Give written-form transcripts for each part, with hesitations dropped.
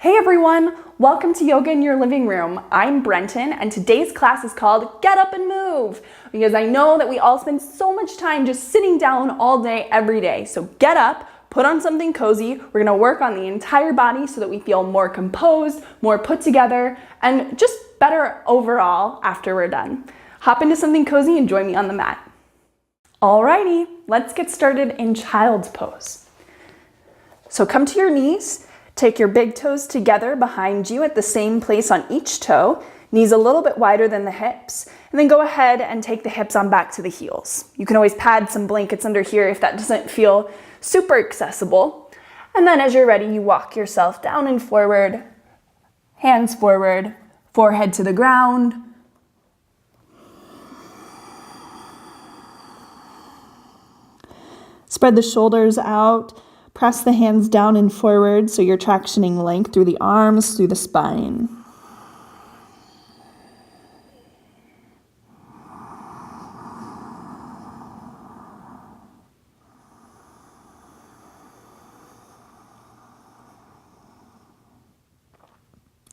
Hey everyone, welcome to Yoga in Your Living Room. I'm Brentan and today's class is called Get Up and Move because I know that we all spend so much time just sitting down all day, every day. So get up, put on something cozy. We're gonna work on the entire body so that we feel more composed, more put together, and just better overall after we're done. Hop into something cozy and join me on the mat. Alrighty, let's get started in child's pose. So come to your knees. Take your big toes together behind you at the same place on each toe, knees a little bit wider than the hips, and then go ahead and take the hips on back to the heels. You can always pad some blankets under here if that doesn't feel super accessible. And then as you're ready, you walk yourself down and forward, hands forward, forehead to the ground. Spread the shoulders out. Press the hands down and forward so you're tractioning length through the arms, through the spine.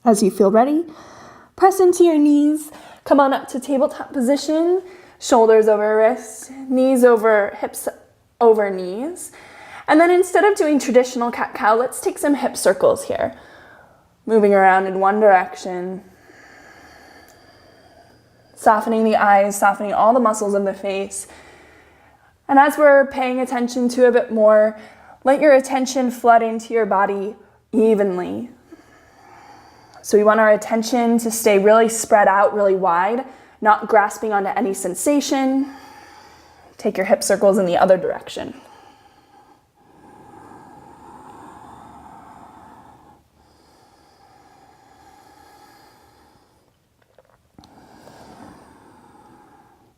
As you feel ready, press into your knees. Come on up to tabletop position. Shoulders over wrists, knees over hips over knees. And then instead of doing traditional cat-cow, let's take some hip circles here. Moving around in one direction. Softening the eyes, softening all the muscles of the face. And as we're paying attention to a bit more, let your attention flood into your body evenly. So we want our attention to stay really spread out, really wide, not grasping onto any sensation. Take your hip circles in the other direction.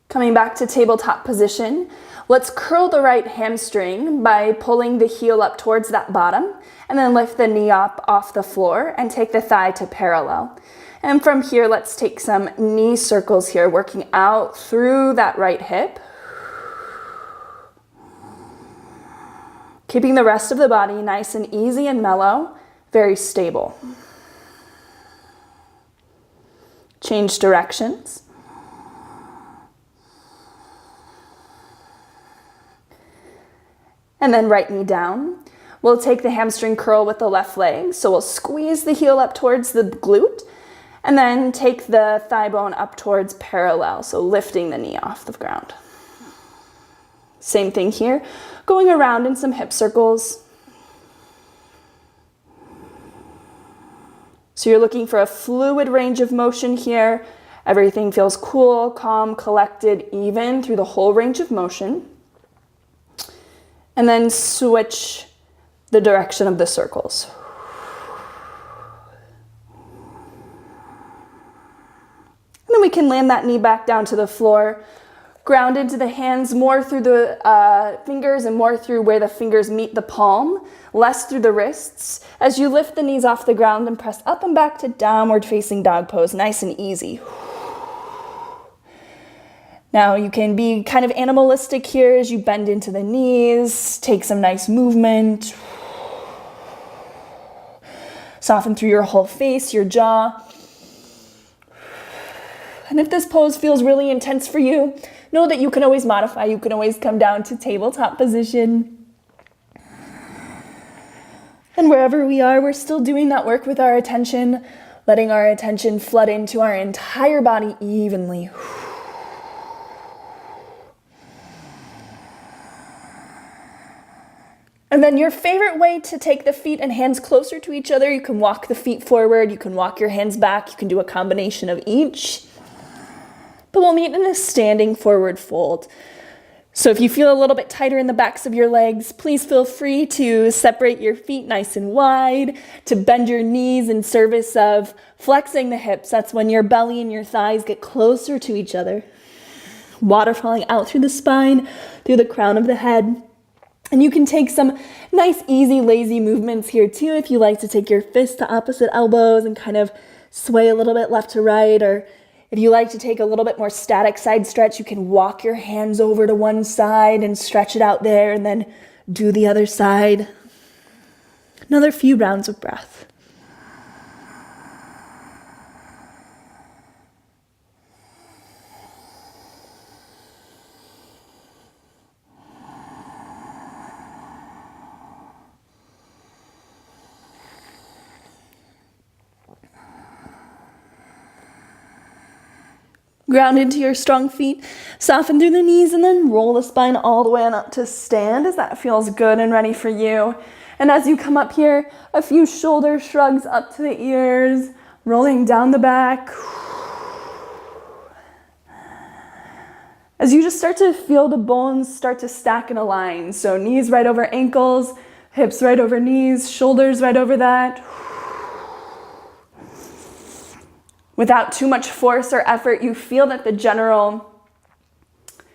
Coming back to tabletop position, let's curl the right hamstring by pulling the heel up towards that bottom and then lift the knee up off the floor and take the thigh to parallel. And from here, let's take some knee circles here, working out through that right hip. Keeping the rest of the body nice and easy and mellow, very stable. Change directions. And then right knee down. We'll take the hamstring curl with the left leg. So we'll squeeze the heel up towards the glute and then take the thigh bone up towards parallel. So lifting the knee off the ground. Same thing here. Going around in some hip circles. So you're looking for a fluid range of motion here. Everything feels cool, calm, collected, even through the whole range of motion. And then switch the direction of the circles. And then we can land that knee back down to the floor, ground into the hands more through the fingers and more through where the fingers meet the palm, less through the wrists. As you lift the knees off the ground and press up and back to downward facing dog pose, nice and easy. Now you can be kind of animalistic here as you bend into the knees, take some nice movement. Soften through your whole face, your jaw. And if this pose feels really intense for you, know that you can always modify. You can always come down to tabletop position. And wherever we are, we're still doing that work with our attention, letting our attention flood into our entire body evenly. And then your favorite way to take the feet and hands closer to each other, you can walk the feet forward, you can walk your hands back, you can do a combination of each. But we'll meet in a standing forward fold. So if you feel a little bit tighter in the backs of your legs, please feel free to separate your feet nice and wide, to bend your knees in service of flexing the hips. That's when your belly and your thighs get closer to each other. Water falling out through the spine, through the crown of the head. And you can take some nice, easy, lazy movements here too if you like to take your fists to opposite elbows and kind of sway a little bit left to right, or if you like to take a little bit more static side stretch, you can walk your hands over to one side and stretch it out there and then do the other side. Another few rounds of breath. Ground into your strong feet, soften through the knees, and then roll the spine all the way on up to stand as that feels good and ready for you. And as you come up here, a few shoulder shrugs up to the ears, rolling down the back. As you just start to feel the bones start to stack in a line. So knees right over ankles, hips right over knees, shoulders right over that. Without too much force or effort, you feel that the general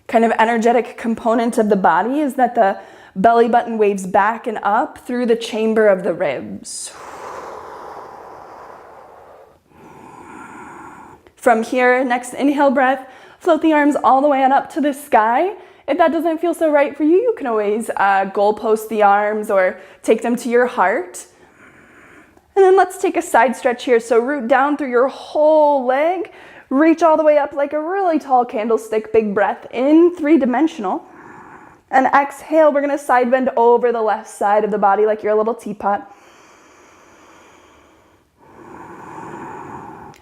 kind of energetic component of the body is that the belly button waves back and up through the chamber of the ribs. From here, next inhale breath, float the arms all the way on up to the sky. If that doesn't feel so right for you, you can always goalpost the arms or take them to your heart. And then let's take a side stretch here. So root down through your whole leg, reach all the way up like a really tall candlestick, big breath in, 3-dimensional. And exhale, we're gonna side bend over the left side of the body like you're a little teapot.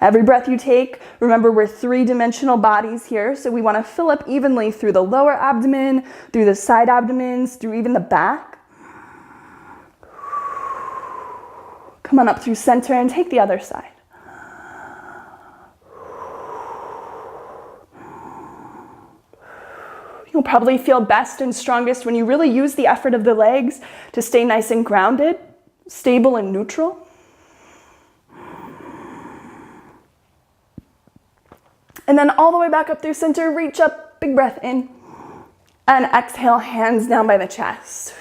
Every breath you take, remember we're 3-dimensional bodies here, so we wanna fill up evenly through the lower abdomen, through the side abdomens, through even the back. Come on up through center and take the other side. You'll probably feel best and strongest when you really use the effort of the legs to stay nice and grounded, stable and neutral. And then all the way back up through center, reach up, big breath in. And exhale, hands down by the chest.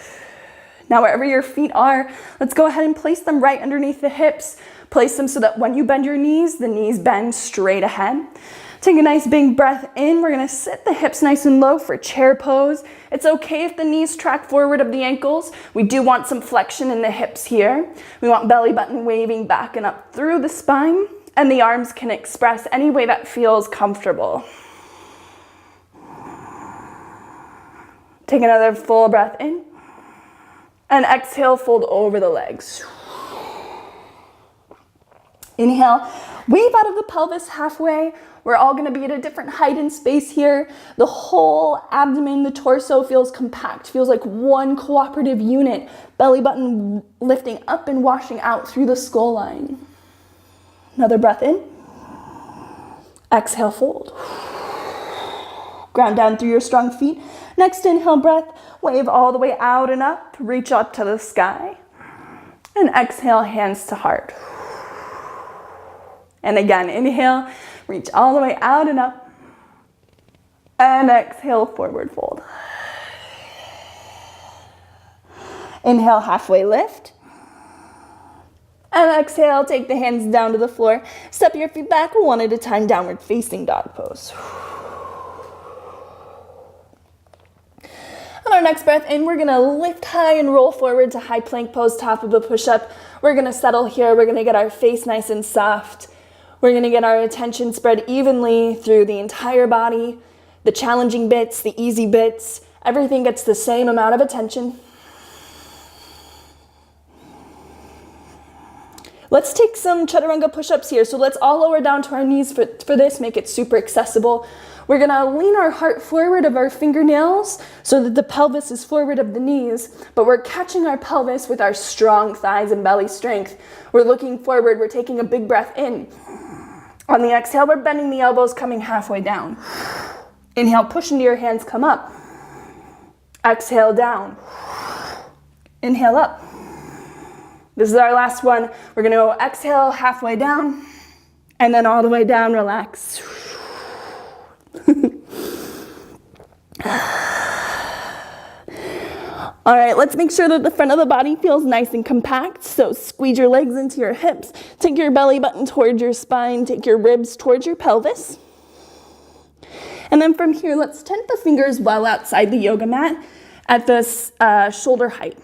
Now wherever your feet are, let's go ahead and place them right underneath the hips. Place them so that when you bend your knees, the knees bend straight ahead. Take a nice big breath in. We're gonna sit the hips nice and low for chair pose. It's okay if the knees track forward of the ankles. We do want some flexion in the hips here. We want belly button waving back and up through the spine, and the arms can express any way that feels comfortable. Take another full breath in. And exhale, fold over the legs. Inhale, wave out of the pelvis halfway. We're all gonna be at a different height and space here. The whole abdomen, the torso feels compact, feels like one cooperative unit. Belly button lifting up and washing out through the skull line. Another breath in. Exhale, fold. Ground down through your strong feet. Next inhale breath, wave all the way out and up, reach up to the sky. And exhale, hands to heart. And again, inhale, reach all the way out and up. And exhale, forward fold. Inhale, halfway lift. And exhale, take the hands down to the floor. Step your feet back one at a time, downward facing dog pose. On our next breath in, we're gonna lift high and roll forward to high plank pose, top of a push-up. We're gonna settle here. We're gonna get our face nice and soft. We're gonna get our attention spread evenly through the entire body. The challenging bits, the easy bits, everything gets the same amount of attention. Let's take some chaturanga push-ups here. So let's all lower down to our knees for this, make it super accessible. We're gonna lean our heart forward of our fingernails so that the pelvis is forward of the knees, but we're catching our pelvis with our strong thighs and belly strength. We're looking forward, we're taking a big breath in. On the exhale, we're bending the elbows, coming halfway down. Inhale, push into your hands, come up. Exhale, down. Inhale, up. This is our last one. We're gonna go exhale, halfway down, and then all the way down, relax. All right, let's make sure that the front of the body feels nice and compact. So squeeze your legs into your hips, take your belly button towards your spine, take your ribs towards your pelvis. And then from here, let's tent the fingers well outside the yoga mat at this shoulder height.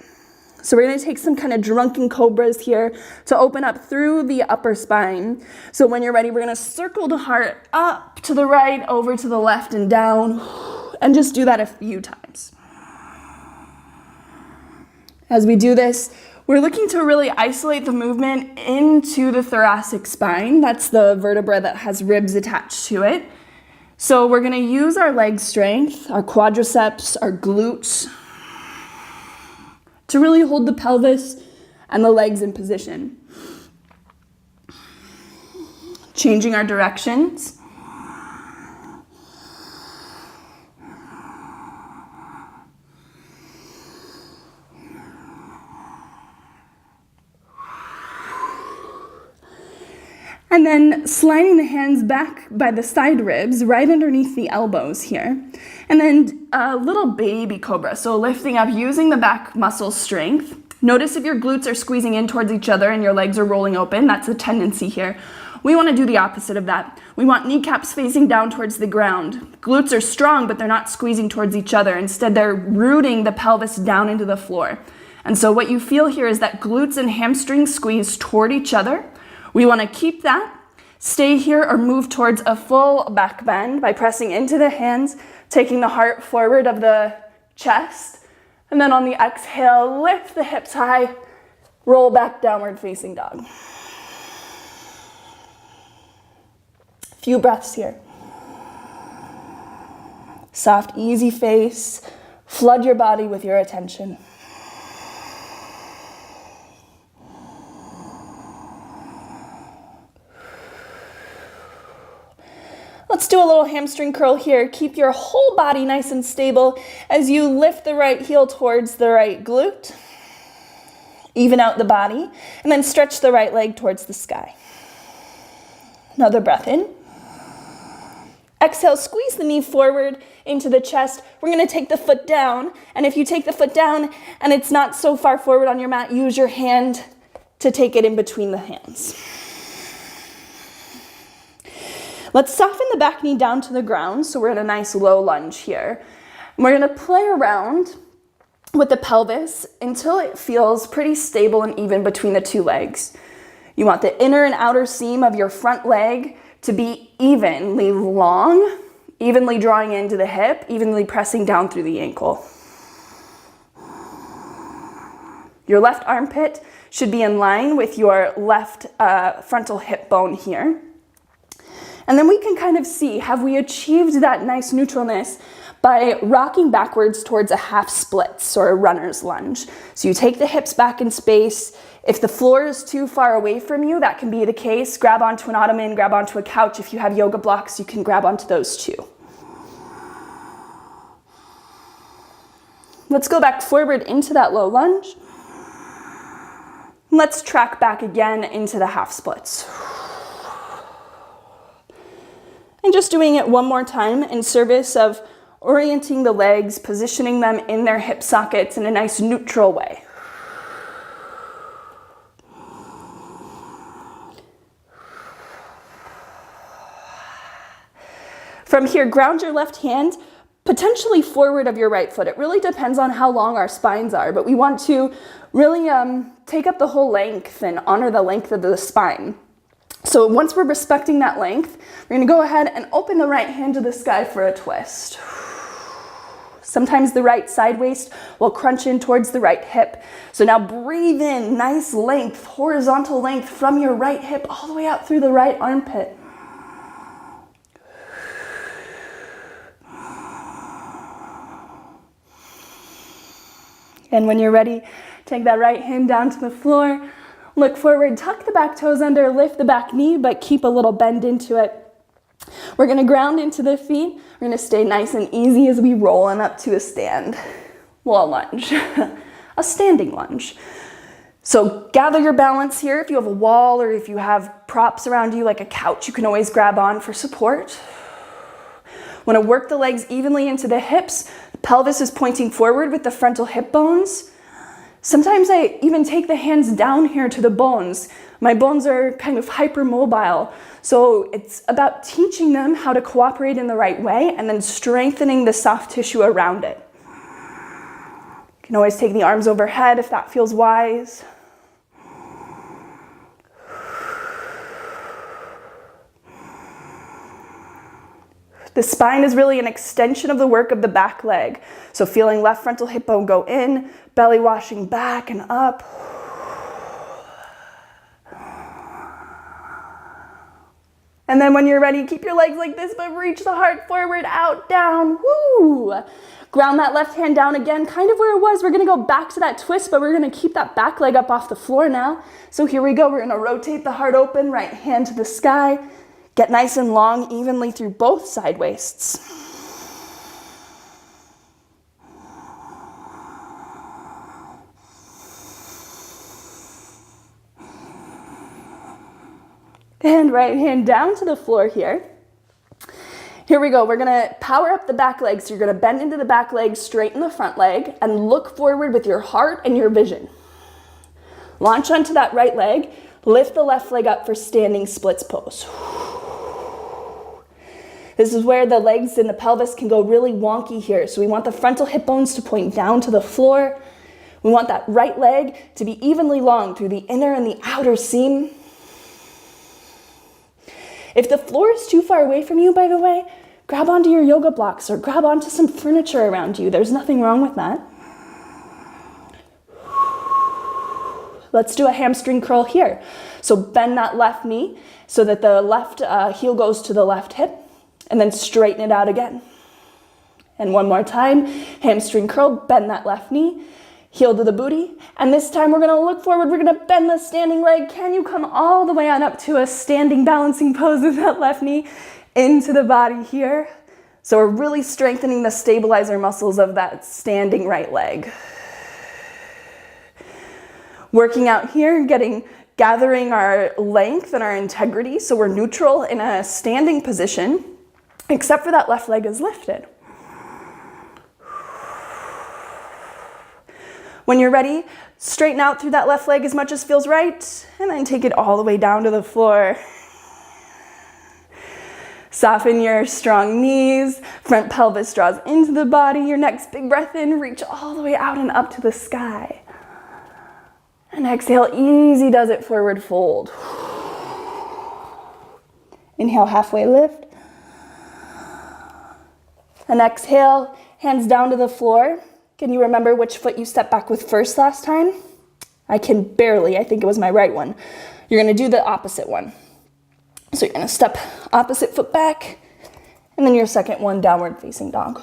So we're gonna take some kind of drunken cobras here to open up through the upper spine. So when you're ready, we're gonna circle the heart up to the right, over to the left and down, and just do that a few times. As we do this, we're looking to really isolate the movement into the thoracic spine. That's the vertebra that has ribs attached to it. So we're going to use our leg strength, our quadriceps, our glutes, to really hold the pelvis and the legs in position. Changing our directions. And then sliding the hands back by the side ribs, right underneath the elbows here. And then a little baby cobra, so lifting up using the back muscle strength. Notice if your glutes are squeezing in towards each other and your legs are rolling open, that's a tendency here. We want to do the opposite of that. We want kneecaps facing down towards the ground. Glutes are strong, but they're not squeezing towards each other. Instead, they're rooting the pelvis down into the floor. And so what you feel here is that glutes and hamstrings squeeze toward each other. We want to keep that, stay here, or move towards a full back bend by pressing into the hands, taking the heart forward of the chest, and then on the exhale, lift the hips high, roll back downward facing dog. Few breaths here. Soft, easy face. Flood your body with your attention. Let's do a little hamstring curl here. Keep your whole body nice and stable as you lift the right heel towards the right glute. Even out the body, and then stretch the right leg towards the sky. Another breath in. Exhale, squeeze the knee forward into the chest. We're going to take the foot down, and if you take the foot down and it's not so far forward on your mat, use your hand to take it in between the hands. Let's soften the back knee down to the ground, so we're in a nice low lunge here. And we're going to play around with the pelvis until it feels pretty stable and even between the two legs. You want the inner and outer seam of your front leg to be evenly long, evenly drawing into the hip, evenly pressing down through the ankle. Your left armpit should be in line with your left frontal hip bone here. And then we can kind of see, have we achieved that nice neutralness by rocking backwards towards a half splits or a runner's lunge. So you take the hips back in space. If the floor is too far away from you, that can be the case. Grab onto an ottoman, grab onto a couch. If you have yoga blocks, you can grab onto those too. Let's go back forward into that low lunge. Let's track back again into the half splits. And just doing it one more time in service of orienting the legs, positioning them in their hip sockets in a nice neutral way. From here, ground your left hand potentially forward of your right foot. It really depends on how long our spines are, but we want to really take up the whole length and honor the length of the spine. So once we're respecting that length, we're going to go ahead and open the right hand to the sky for a twist. Sometimes the right side waist will crunch in towards the right hip. So now breathe in, nice length, horizontal length from your right hip all the way out through the right armpit. And when you're ready, take that right hand down to the floor. Look forward, tuck the back toes under, lift the back knee, but keep a little bend into it. We're going to ground into the feet. We're going to stay nice and easy as we roll on up to a stand. Well, a lunge. A standing lunge. So gather your balance here. If you have a wall or if you have props around you like a couch, you can always grab on for support. Want to work the legs evenly into the hips. The pelvis is pointing forward with the frontal hip bones. Sometimes I even take the hands down here to the bones. My bones are kind of hypermobile. So it's about teaching them how to cooperate in the right way and then strengthening the soft tissue around it. You can always take the arms overhead if that feels wise. The spine is really an extension of the work of the back leg. So feeling left frontal hip bone go in, belly washing back and up. And then when you're ready, keep your legs like this, but reach the heart forward, out, down, woo. Ground that left hand down again, kind of where it was. We're gonna go back to that twist, but we're gonna keep that back leg up off the floor now. So here we go, we're gonna rotate the heart open, right hand to the sky. Get nice and long, evenly through both side waists. And right hand down to the floor here. Here we go, we're gonna power up the back leg. So you're gonna bend into the back leg, straighten the front leg, and look forward with your heart and your vision. Launch onto that right leg, lift the left leg up for standing splits pose. This is where the legs and the pelvis can go really wonky here. So we want the frontal hip bones to point down to the floor. We want that right leg to be evenly long through the inner and the outer seam. If the floor is too far away from you, by the way, grab onto your yoga blocks or grab onto some furniture around you. There's nothing wrong with that. Let's do a hamstring curl here. So bend that left knee so that the left heel goes to the left hip, and then straighten it out again. And one more time, hamstring curl, bend that left knee, heel to the booty, and this time we're gonna look forward, we're gonna bend the standing leg. Can you come all the way on up to a standing balancing pose with that left knee into the body here? So we're really strengthening the stabilizer muscles of that standing right leg. Working out here, gathering our length and our integrity so we're neutral in a standing position, except for that left leg is lifted. When you're ready, straighten out through that left leg as much as feels right, and then take it all the way down to the floor. Soften your strong knees, front pelvis draws into the body. Your next big breath in, reach all the way out and up to the sky. And exhale, easy does it, forward fold. Inhale, halfway lift. And exhale, hands down to the floor. Can you remember which foot you stepped back with first last time? I can barely, I think it was my right one. You're gonna do the opposite one. So you're gonna step opposite foot back, and then your second one, downward facing dog.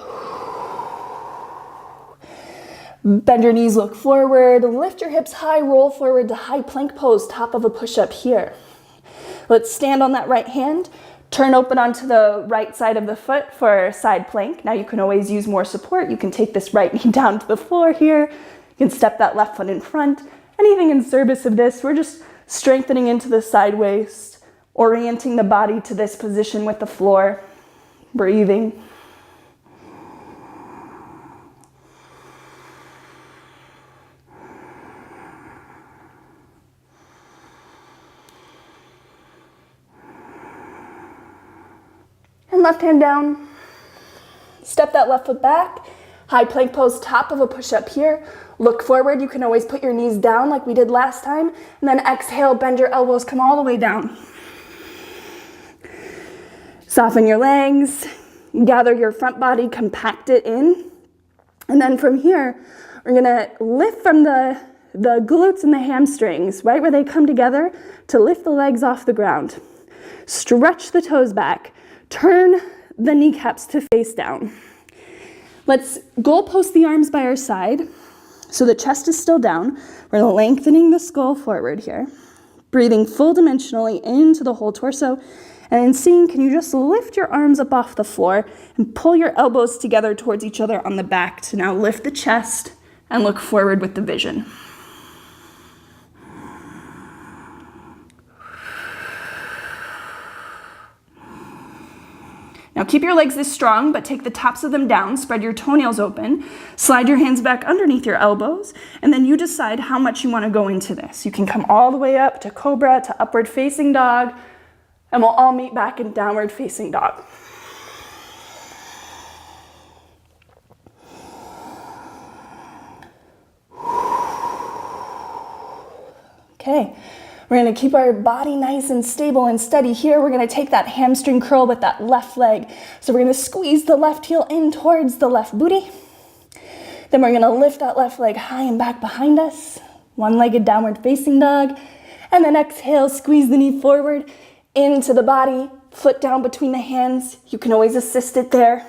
Bend your knees, look forward, lift your hips high, roll forward to high plank pose, top of a push-up here. Let's stand on that right hand, turn open onto the right side of the foot for side plank. Now you can always use more support. You can take this right knee down to the floor here. You can step that left foot in front. Anything in service of this, we're just strengthening into the side waist, orienting the body to this position with the floor, breathing. And left hand down, step that left foot back, high plank pose, top of a push-up here. Look forward, you can always put your knees down like we did last time, and then exhale, bend your elbows, come all the way down. Soften your legs, gather your front body, compact it in, and then from here, we're gonna lift from the glutes and the hamstrings, right where they come together, to lift the legs off the ground. Stretch the toes back. Turn the kneecaps to face down. Let's goal post the arms by our side so the chest is still down. We're lengthening the skull forward here. Breathing full dimensionally into the whole torso. And then seeing, can you just lift your arms up off the floor and pull your elbows together towards each other on the back to now lift the chest and look forward with the vision. Now keep your legs this strong, but take the tops of them down, spread your toenails open, slide your hands back underneath your elbows, and then you decide how much you want to go into this. You can come all the way up to cobra, to upward facing dog, and we'll all meet back in downward facing dog. Okay. We're gonna keep our body nice and stable and steady here. We're gonna take that hamstring curl with that left leg. So we're gonna squeeze the left heel in towards the left booty. Then we're gonna lift that left leg high and back behind us. One-legged downward facing dog. And then exhale, squeeze the knee forward into the body, foot down between the hands. You can always assist it there.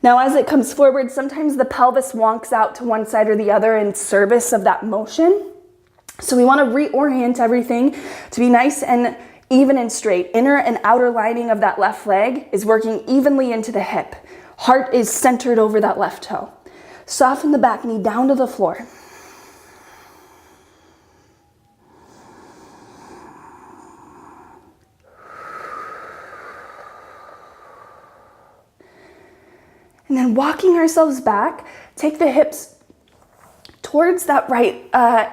Now, as it comes forward, sometimes the pelvis wonks out to one side or the other in service of that motion. So we want to reorient everything to be nice and even and straight. Inner and outer lining of that left leg is working evenly into the hip. Heart is centered over that left toe. Soften the back knee down to the floor. And then walking ourselves back, take the hips towards that right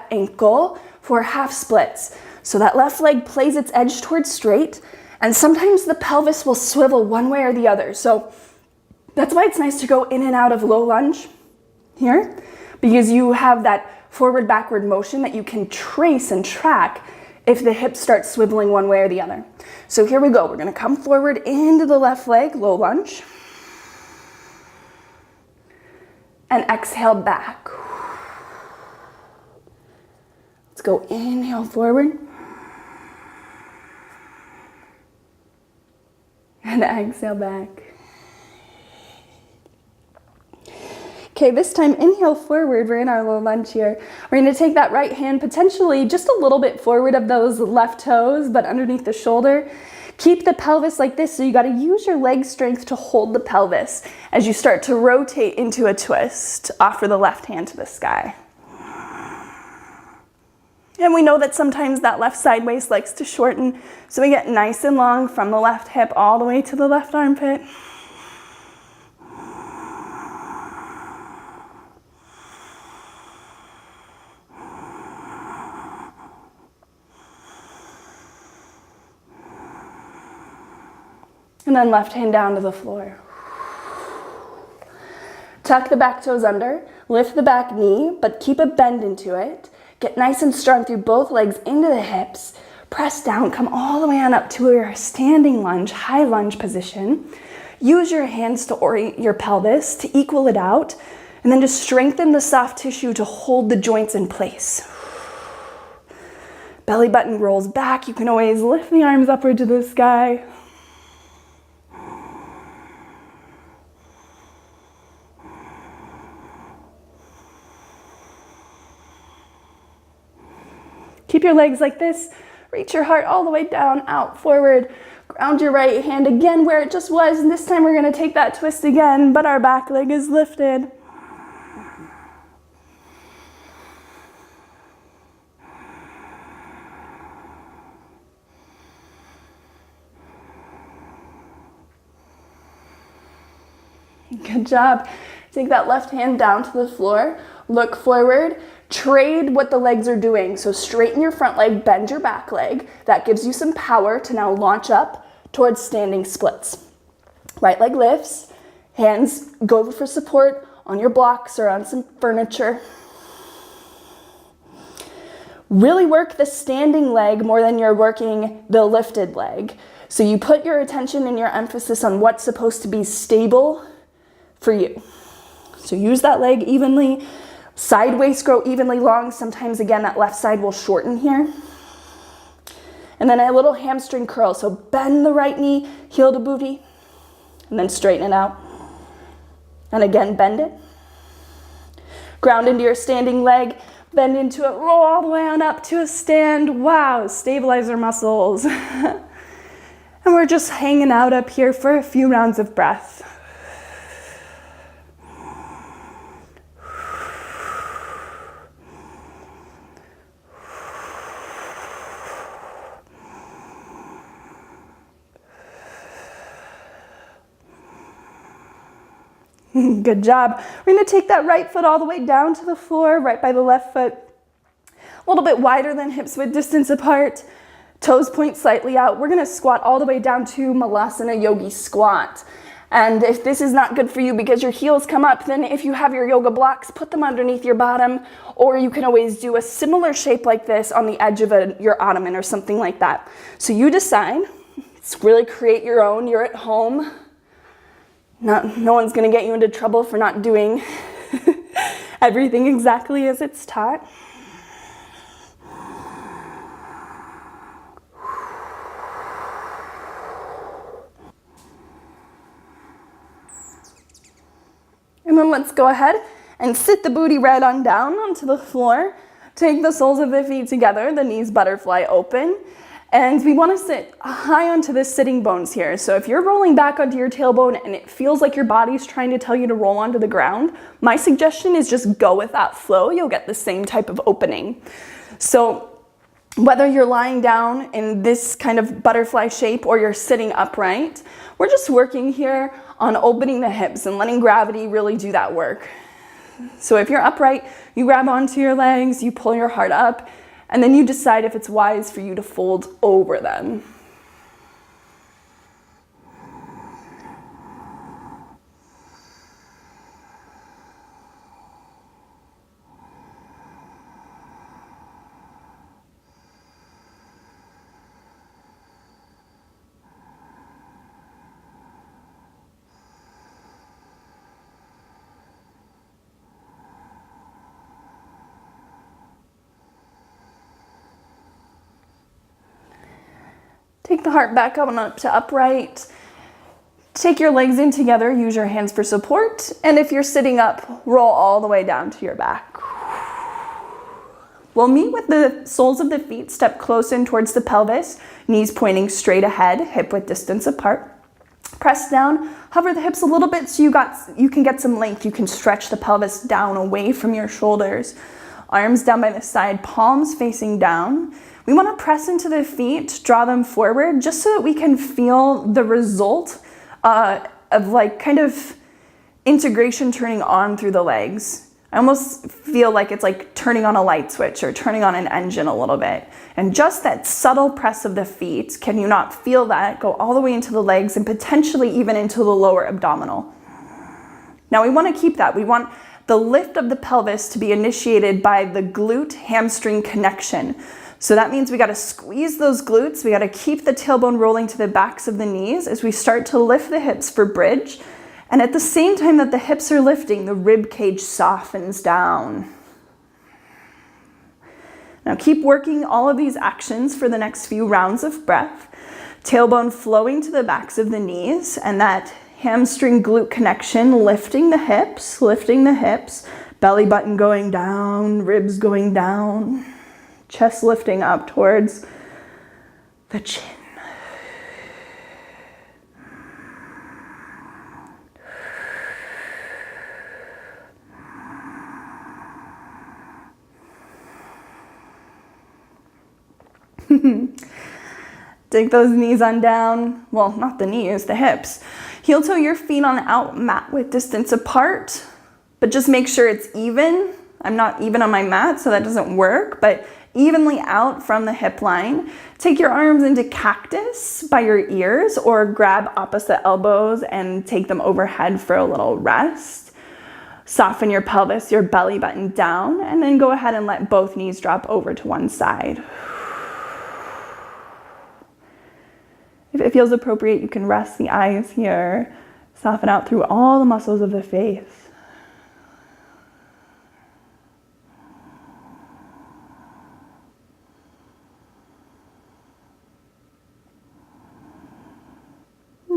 ankle for half splits. So that left leg plays its edge towards straight, and sometimes the pelvis will swivel one way or the other. So that's why it's nice to go in and out of low lunge here, because you have that forward-backward motion that you can trace and track if the hips start swiveling one way or the other. So here we go. We're going to come forward into the left leg, low lunge, and exhale back. Let's go inhale forward and exhale back. Okay, this time inhale forward. We're in our low lunge here. We're going to take that right hand potentially just a little bit forward of those left toes, but underneath the shoulder. Keep the pelvis like this, so you got to use your leg strength to hold the pelvis as you start to rotate into a twist. Offer the left hand to the sky. And we know that sometimes that left side waist likes to shorten, so we get nice and long from the left hip all the way to the left armpit. And then left hand down to the floor. Tuck the back toes under, lift the back knee, but keep a bend into it. Get nice and strong through both legs into the hips. Press down, come all the way on up to your standing lunge, high lunge position. Use your hands to orient your pelvis to equal it out, and then just strengthen the soft tissue to hold the joints in place. Belly button rolls back. You can always lift the arms upward to the sky. Keep your legs like this. Reach your heart all the way down, out, forward. Ground your right hand again where it just was. And this time we're going to take that twist again, but our back leg is lifted. Good job. Take that left hand down to the floor. Look forward. Trade what the legs are doing. So straighten your front leg, bend your back leg. That gives you some power to now launch up towards standing splits. Right leg lifts. Hands go for support on your blocks or on some furniture. Really work the standing leg more than you're working the lifted leg. So you put your attention and your emphasis on what's supposed to be stable for you. So use that leg evenly. Side waist grow evenly long. Sometimes, again, that left side will shorten here. And then a little hamstring curl. So bend the right knee, heel to booty, and then straighten it out. And again, bend it. Ground into your standing leg. Bend into it. Roll all the way on up to a stand. Wow, stabilize our muscles. And we're just hanging out up here for a few rounds of breath. Good job. We're going to take that right foot all the way down to the floor, right by the left foot. A little bit wider than hips width distance apart. Toes point slightly out. We're going to squat all the way down to Malasana Yogi squat. And if this is not good for you because your heels come up, then if you have your yoga blocks, put them underneath your bottom, or you can always do a similar shape like this on the edge of your ottoman or something like that. So you decide. It's really create your own. You're at home. No one's going to get you into trouble for not doing everything exactly as it's taught. then let's go ahead and sit the booty right on down onto the floor. Take the soles of the feet together, the knees butterfly open. And we want to sit high onto the sitting bones here. So if you're rolling back onto your tailbone and it feels like your body's trying to tell you to roll onto the ground, my suggestion is just go with that flow. You'll get the same type of opening. So whether you're lying down in this kind of butterfly shape or you're sitting upright, we're just working here on opening the hips and letting gravity really do that work. So if you're upright, you grab onto your legs, you pull your heart up, and then you decide if it's wise for you to fold over them. Take the heart back up and up to upright. Take your legs in together, use your hands for support. And if you're sitting up, roll all the way down to your back. We'll meet with the soles of the feet, step close in towards the pelvis, knees pointing straight ahead, hip width distance apart. Press down, hover the hips a little bit so you can get some length. You can stretch the pelvis down away from your shoulders. Arms down by the side, palms facing down. We want to press into the feet, draw them forward, just so that we can feel the result of like kind of integration turning on through the legs. I almost feel like it's like turning on a light switch or turning on an engine a little bit. And just that subtle press of the feet, can you not feel that go all the way into the legs and potentially even into the lower abdominal? Now we want to keep that. We want the lift of the pelvis to be initiated by the glute hamstring connection. So that means we got to squeeze those glutes. We got to keep the tailbone rolling to the backs of the knees as we start to lift the hips for bridge. And at the same time that the hips are lifting, the rib cage softens down. Now keep working all of these actions for the next few rounds of breath. Tailbone flowing to the backs of the knees and that hamstring glute connection, lifting the hips, belly button going down, ribs going down. Chest lifting up towards the chin. Take those knees on down. Well, not the knees, the hips. Heel toe your feet on out mat width distance apart, but just make sure it's even. I'm not even on my mat, so that doesn't work, but evenly out from the hip line. Take your arms into cactus by your ears or grab opposite elbows and take them overhead for a little rest. Soften your pelvis, your belly button down, and then go ahead and let both knees drop over to one side. If it feels appropriate, you can rest the eyes here. Soften out through all the muscles of the face.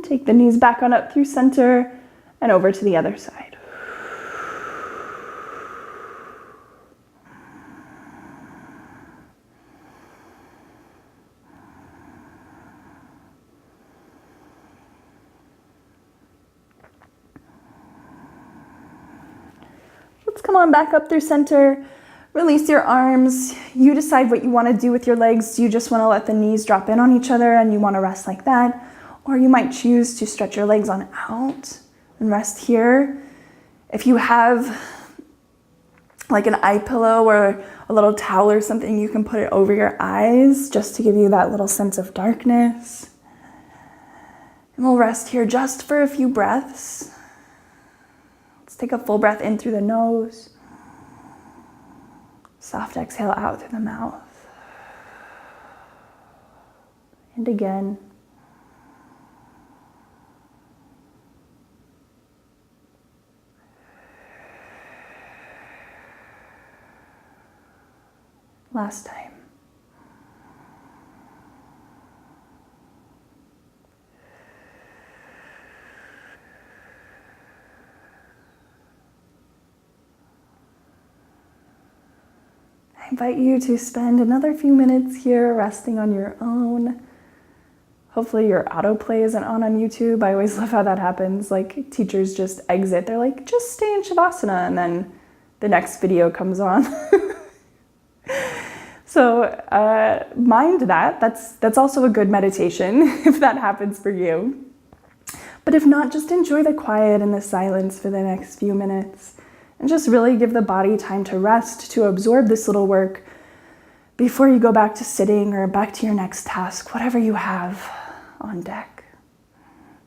Take the knees back on up through center and over to the other side. Let's come on back up through center. Release your arms. You decide what you want to do with your legs. Do you just want to let the knees drop in on each other and you want to rest like that? Or you might choose to stretch your legs on out and rest here. If you have like an eye pillow or a little towel or something, you can put it over your eyes just to give you that little sense of darkness. And we'll rest here just for a few breaths. Let's take a full breath in through the nose. Soft exhale out through the mouth. And again. Last time. invite you to spend another few minutes here resting on your own. Hopefully your autoplay isn't on YouTube. I always love how that happens. Like teachers just exit. They're like, just stay in Shavasana, and then the next video comes on. So mind that. That's also a good meditation if that happens for you. But if not, just enjoy the quiet and the silence for the next few minutes and just really give the body time to rest, to absorb this little work before you go back to sitting or back to your next task, whatever you have on deck.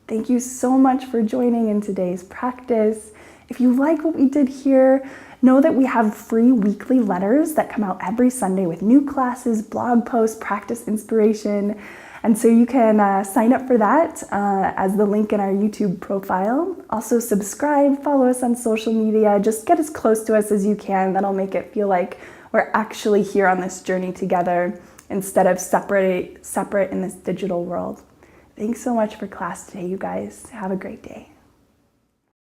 Thank you so much for joining in today's practice. If you like what we did here, know that we have free weekly letters that come out every Sunday with new classes, blog posts, practice inspiration. And so you can sign up for that as the link in our YouTube profile. Also subscribe, follow us on social media, just get as close to us as you can. That'll make it feel like we're actually here on this journey together instead of separate in this digital world. Thanks so much for class today, you guys. Have a great day.